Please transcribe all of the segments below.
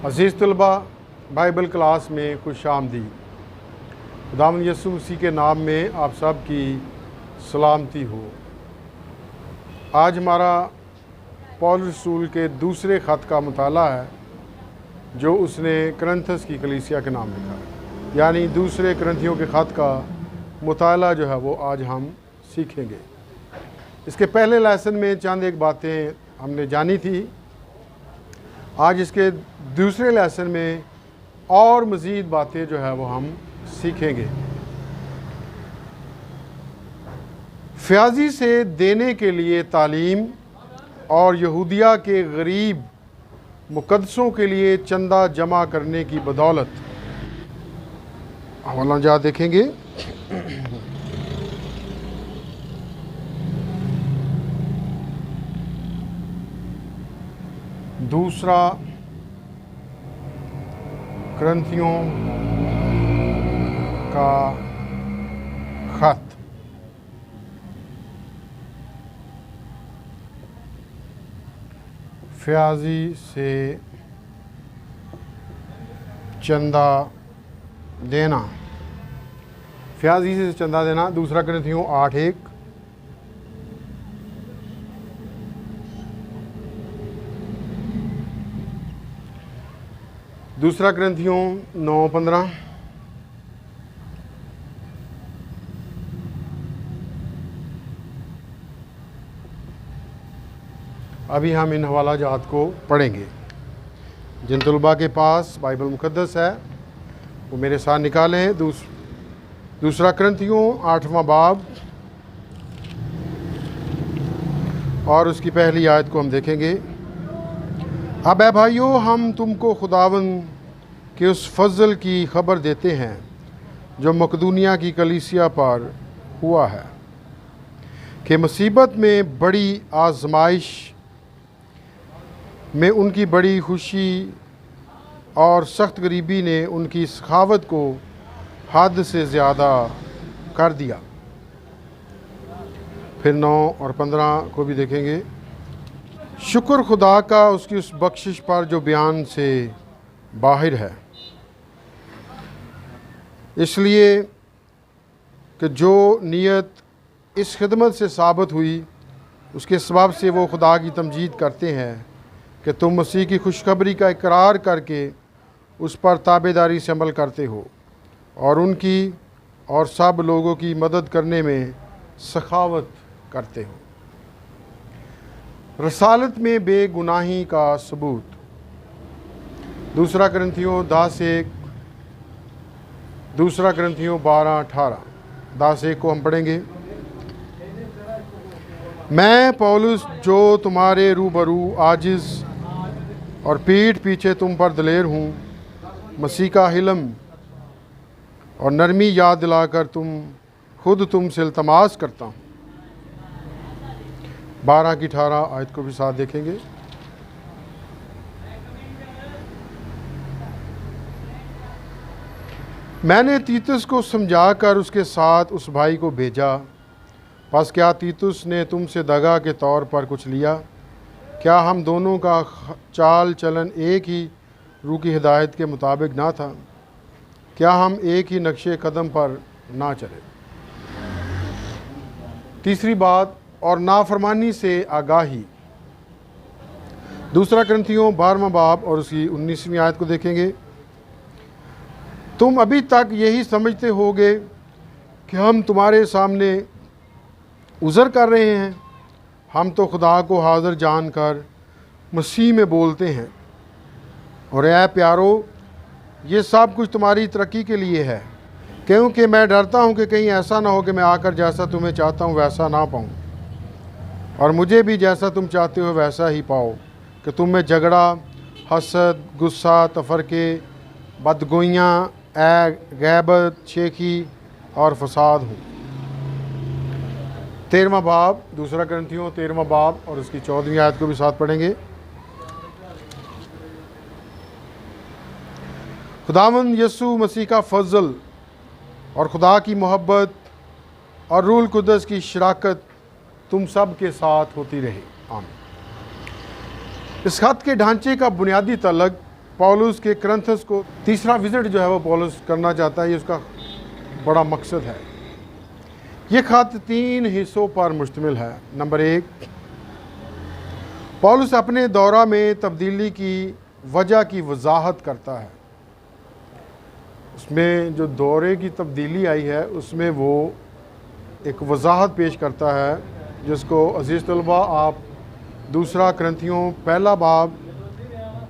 अज़ीज़ तलबा, Bible class में खुश आमदीद। खुदावंद यीशु मसीह के नाम में आप सब की सलामती हो। आज हमारा पौलुस रसूल के दूसरे ख़त का मुताला है जो उसने करंथस की कलीसिया के नाम लिखा है, यानी दूसरे करंथियों के ख़त का मुताला जो है वो आज हम सीखेंगे। इसके पहले लेसन में चंद एक बातें हमने जानी थी। आज इसके दूसरे लेसन में और मज़ीद बातें जो है वो हम सीखेंगे। फ़याज़ी से देने के लिए तालीम और यहूदिया के गरीब मुक़द्दसों के लिए चंदा जमा करने की बदौलत हवाला जा देखेंगे। दूसरा करंथियों का खत, फ़याज़ी से चंदा देना, फ़याज़ी से चंदा देना। दूसरा करंथियों 8:1, दूसरा करंथियों 9:15, अभी हम इन हवाला जात को पढ़ेंगे। जिन तलबा के पास बाइबल मुक़द्दस है वो मेरे साथ निकालें। दूसरा करंथियों 8वां बाब और उसकी पहली आयत को हम देखेंगे। अब ऐ भाइयों, हम तुमको खुदावंद के उस फजल की खबर देते हैं जो मकदूनिया की कलीसिया पर हुआ है कि मुसीबत में बड़ी आजमाइश में उनकी बड़ी खुशी और सख्त गरीबी ने उनकी सखावत को हद से ज़्यादा कर दिया। फिर 9 और 15 को भी देखेंगे। शुक्र खुदा का उसकी उस बख्शिश पर जो बयान से बाहिर है, इसलिए कि जो नीयत इस खिदमत से साबित हुई उसके सबब से वो खुदा की तमजीद करते हैं कि तुम मसीह की खुशखबरी का इकरार करके उस पर ताबेदारी से अमल करते हो और उनकी और सब लोगों की मदद करने में सखावत करते हो। रसालत में बेगुनाही का सबूत, दूसरा करंथियों 10:1, दूसरा करंथियों 12:18, 10:1 को हम पढ़ेंगे। मैं पौलुस जो तुम्हारे रूबरू आजिज़ और पीठ पीछे तुम पर दलेर हूँ, मसीह का हिलम और नरमी याद दिलाकर तुमसे इल्तमास करता हूँ। 12 की 18 आयत को भी साथ देखेंगे। मैंने तीतुस को समझाकर उसके साथ उस भाई को भेजा। बस क्या तीतुस ने तुमसे दगा के तौर पर कुछ लिया? क्या हम दोनों का चाल चलन एक ही रूह की हिदायत के मुताबिक ना था? क्या हम एक ही नक्शे कदम पर ना चले? तीसरी बात, और नाफरमानी से आगाही, दूसरा करंथियों 12वां बाब और उसकी 19वीं आयत को देखेंगे। तुम अभी तक यही समझते होगे कि हम तुम्हारे सामने उज़र कर रहे हैं। हम तो खुदा को हाज़िर जानकर मसीह में बोलते हैं। और ऐ प्यारो, ये सब कुछ तुम्हारी तरक्की के लिए है, क्योंकि मैं डरता हूँ कि कहीं ऐसा ना हो कि मैं आकर जैसा तुम्हें चाहता हूँ वैसा ना पाऊँ, और मुझे भी जैसा तुम चाहते हो वैसा ही पाओ, कि तुम में झगड़ा, हसद, गुस्सा, तफरके, बदगोइयाँ, गैबत, शेखी और फसाद हो। 13वां बाब, दूसरा करंथियों 13वां बाब और उसकी 14वीं आयत को भी साथ पढ़ेंगे। खुदावंद यीशु मसीह का फजल और खुदा की मोहब्बत और रूह कुद्दस की शराकत तुम सब के साथ होती रहे। आमीन। इस खत के ढांचे का बुनियादी तलक पौलुस के करंथस को तीसरा विज़िट जो है वो पौलुस करना चाहता है, ये उसका बड़ा मकसद है। ये खत 3 हिस्सों पर मुश्तमिल है। नंबर 1, पौलुस अपने दौरा में तब्दीली की वजह की वजाहत करता है। उसमें जो दौरे की तब्दीली आई है उसमें वो एक वजाहत पेश करता है, जिसको अजीज़ तलबा आप दूसरा करंथियों पहला बाब,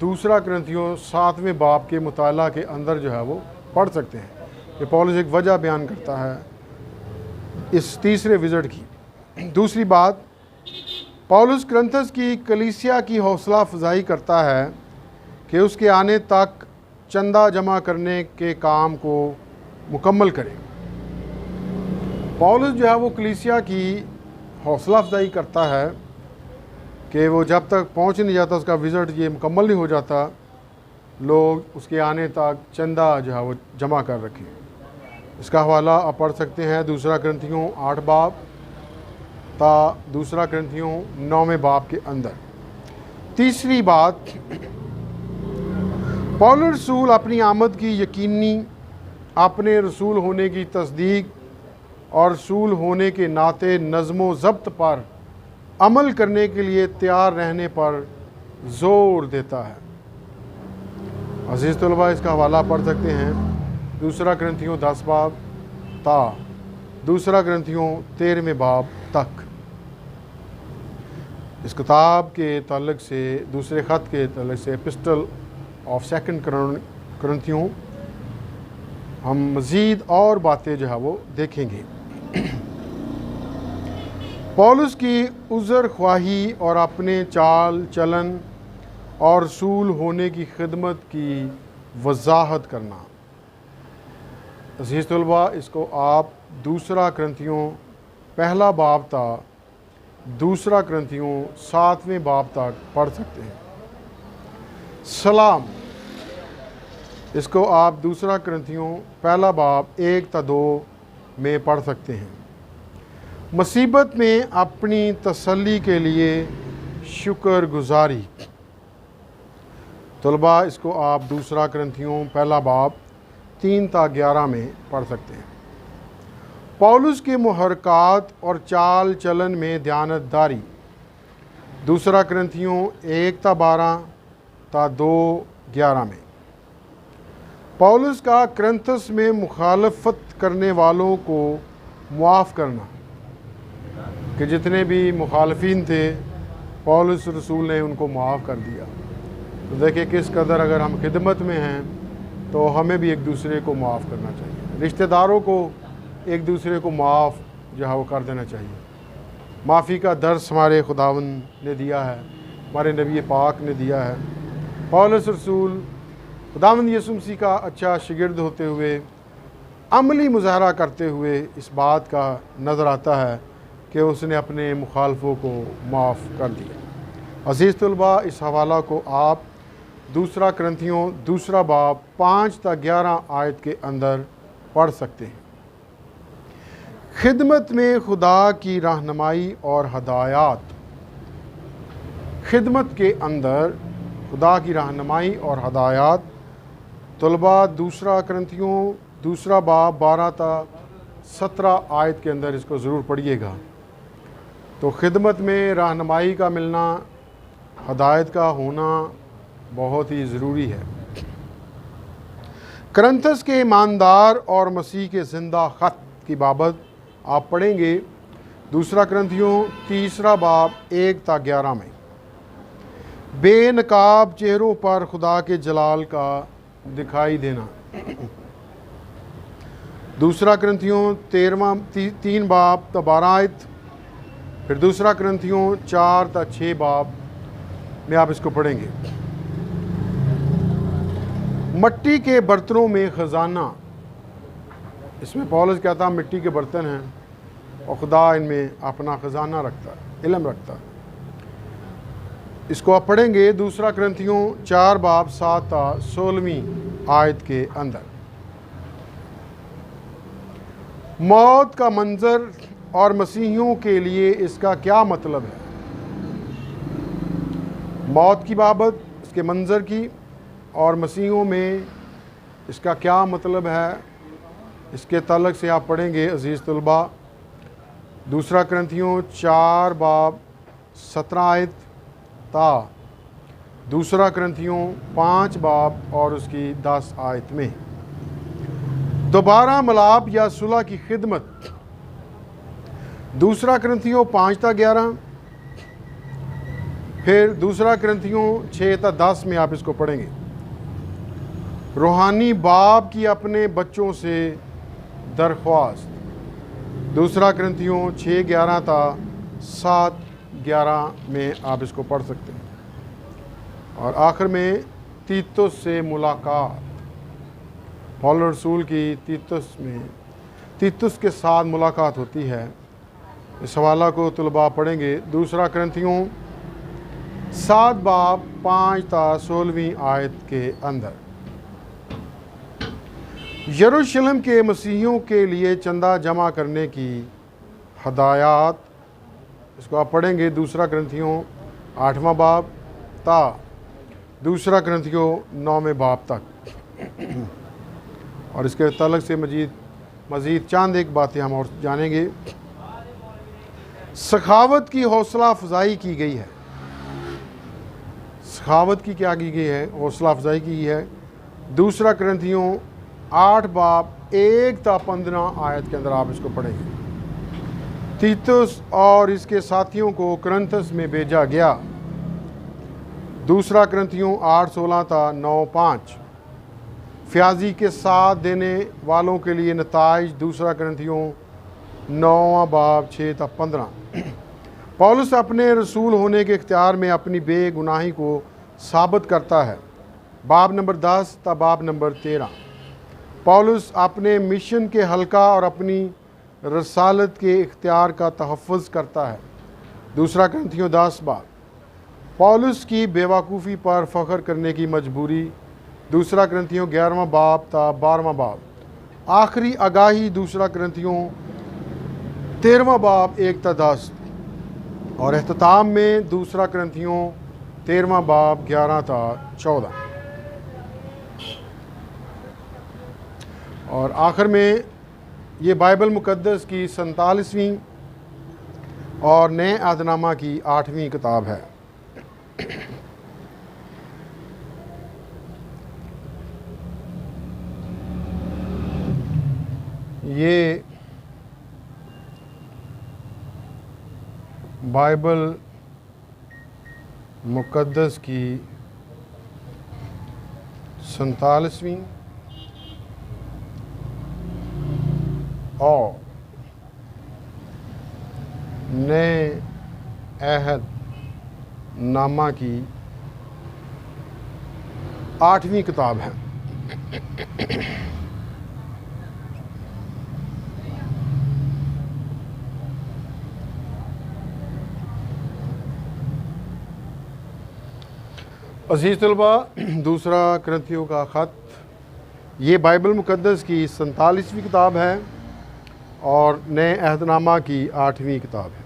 दूसरा करंथियों 7वें बाब के मुताला के अंदर जो है वो पढ़ सकते हैं। ये पौलुस एक वजह बयान करता है इस तीसरे विज़िट की। दूसरी बात, पौलुस करंथस की कलीसिया की हौसला अफजाई करता है कि उसके आने तक चंदा जमा करने के काम को मुकम्मल करें। पौलुस जो है वो कलीसिया की हौसला अफजाई करता है कि वो जब तक पहुंच नहीं जाता, उसका विज़िट ये मुकम्मल नहीं हो जाता, लोग उसके आने तक चंदा जो है वो जमा कर रखें। इसका हवाला आप पढ़ सकते हैं दूसरा करंथियों 8 बाब ता दूसरा करंथियों 9वें बाब के अंदर। तीसरी बात, पौलुस रसूल अपनी आमद की यकीनी, अपने रसूल होने की तस्दीक और रसूल होने के नाते नज़्म व ज़ब्त पर अमल करने के लिए तैयार रहने पर ज़ोर देता है। अज़ीज़ तलबा, इसका हवाला पढ़ सकते हैं दूसरा करंथियों 10 बाब ता दूसरा करंथियों 13वें बाब तक। इस किताब के ताल्लुक़ से, दूसरे ख़त के ताल्लुक़ से, एपिस्टल ऑफ सेकंड करंथियों, हम मज़ीद और बातें जो है वो देखेंगे। पौलुस की उज़र ख्वाही और अपने चाल चलन और रसूल होने की खिदमत की वजाहत करना। अज़ीज़ तलबा, इसको आप दूसरा करंथियों पहला बाब था दूसरा करंथियों 7वें बाब तक पढ़ सकते हैं। सलाम, इसको आप दूसरा करंथियों पहला बाब 1 ता 2 में पढ़ सकते हैं। मुसीबत में अपनी तसल्ली के लिए शुक्रगुजारी, तलबा इसको आप दूसरा करंथियों पहला बाब 3 ता 11 में पढ़ सकते हैं। पौलुस के मुहरकात और चाल चलन में दयानतदारी, दूसरा करंथियों 1 ता 12 ता 2:11 में। पौलुस का करंथस में मुखालफत करने वालों को मुआफ़ करना, कि जितने भी मुखालफिन थे पौलुस रसूल ने उनको मुआफ़ कर दिया। तो देखिए किस कदर अगर हम खिदमत में हैं तो हमें भी एक दूसरे को मुआफ़ करना चाहिए, रिश्तेदारों को एक दूसरे को माफ़ जो है वो कर देना चाहिए। माफ़ी का दर्स हमारे खुदावंद ने दिया है, हमारे नबी पाक ने दिया है। पौलुस रसूल खुदावंद यीशु मसीह का अच्छा शागिर्द होते हुए, अमली मुजाहरा करते हुए इस बात का नज़र आता है कि उसने अपने मुखालफों को माफ़ कर दिया। अज़ीज़ तलबा, इस हवाला को आप दूसरा करंथियों दूसरा बाब 5 ता 11 आयत के अंदर पढ़ सकते हैं। खिदमत में खुदा की रहनुमाई और हदायत, खिदमत के अंदर खुदा की रहनुमाई और हदायत, तलबा दूसरा करंथियों दूसरा बाब 12 ता 17 आयत के अंदर इसको ज़रूर पढ़िएगा। तो खिदमत में रहनुमाई का मिलना, हदायत का होना बहुत ही ज़रूरी है। करंथस के ईमानदार और मसीह के ज़िंदा ख़त की बाबत आप पढ़ेंगे दूसरा करंथियों तीसरा बाब 1 ता 11 में। बेनकाब चेहरों पर खुदा के जलाल का दिखाई देना, दूसरा करंथियों 3 बाब ता 12 आयत, फिर दूसरा करंथियों 4 ता 6 बाब में आप इसको पढ़ेंगे। मिट्टी के बर्तनों में ख़जाना, इसमें पौलुस कहता है मिट्टी के बर्तन हैं और खुदा इनमें अपना ख़जाना रखता है, इल्म रखता है। इसको आप पढ़ेंगे दूसरा करंथियों 4 बाब 7 ता 16वीं आयत के अंदर। मौत का मंजर और मसीहियों के लिए इसका क्या मतलब है? मौत की बाबत, इसके मंजर की और मसीहों में इसका क्या मतलब है, इसके ताल्लुक़ से आप पढ़ेंगे अज़ीज़ तलबा। दूसरा कुरिन्थियों 4 बाब 17 आयत ता दूसरा कुरिन्थियों 5 बाब और उसकी 10 आयत में दोबारा मिलाप या सुलह की खिदमत। दूसरा कुरिन्थियों 5 ता 11, फिर दूसरा कुरिन्थियों 6 ता 10 में आप इसको पढ़ेंगे। रूहानी बाप की अपने बच्चों से दरख्वास्त। दूसरा कुरिन्थियों 6 11 ता 7 11 में आप इसको पढ़ सकते हैं। और आखिर में तीतुस से मुलाकात। पौलुस रसूल की तीतुस के साथ मुलाकात होती है। इस हवाला को तलबा पढ़ेंगे। दूसरा कुरिन्थियों 7 बाब 5 ता 16वीं आयत के अंदर। यरूशलेम के मसीहियों के लिए चंदा जमा करने की हदायत, इसको आप पढ़ेंगे। दूसरा कुरिन्थियों 8वां बाब ता दूसरा कुरिन्थियों 9वें बाब तक। और इसके ताल्लुक़ से मज़ीद चंद एक बातें हम और जानेंगे। सखावत की हौसला अफजाई की गई है। सखावत की क्या की गई है? हौसला अफजाई की है। दूसरा कुरिन्थियों 8 बाब 1 ता 15 आयत के अंदर आप इसको पढ़ेंगे। तीतुस और इसके साथियों को कुरिन्थस में भेजा गया। दूसरा कुरिन्थियों 8 16 ता 9 5। फ्याजी के साथ देने वालों के लिए नताइज। दूसरा कुरिन्थियों 9वां बाब 6 ता 15। पौलुस अपने रसूल होने के इख्तियार में अपनी बेगुनाही को साबित करता है। बाब नंबर 10 ता बाब नंबर 13। पौलुस अपने मिशन के हल्का और अपनी रसालत के इख्तियार का तहफ़्फ़ुज़ करता है। दूसरा कुरिन्थियों 10 बाब। पौलुस की बेवकूफ़ी पर फ़ख्र करने की मजबूरी। दूसरा कुरिन्थियों 11वां बाब ता 12वां बाब। आखिरी आगाही दूसरा कुरिन्थियों 13वां बाब 1 ता 10। और अख्ताम में दूसरा कुरिन्थियों 13वां बाब 11 ता 14। और आखिर में ये बाइबल मुक़द्दस की 47वीं और नए अहदनामा की 8वीं किताब है। ये बाइबल मुक़द्दस की 47वीं और नए अहद नामा की 8वीं किताब है। अज़ीज़ तलबा, दूसरा कुरिन्थियों का ख़त ये बाइबल मुक़द्दस की 47वीं किताब है और नए अहदनामा की 8वीं किताब है।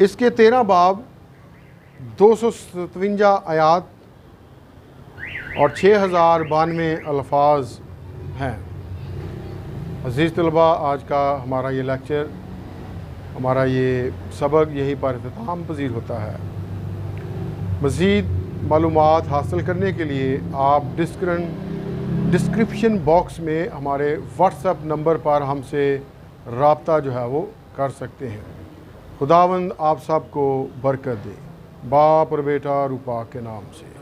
इसके 13 बाब 257 आयात और 6092 अल्फाज हैं। अज़ीज़ तलबा, आज का हमारा ये लेक्चर, हमारा ये सबक यहीं पर इख्तिताम पज़ीर होता है। मज़ीद मालूमात हासिल करने के लिए आप डिस्क्रिप्शन बॉक्स में हमारे व्हाट्सएप नंबर पर हमसे रब्ता जो है वो कर सकते हैं। खुदावंद आप सबको बरकत दे। बाप और बेटा रूपा के नाम से।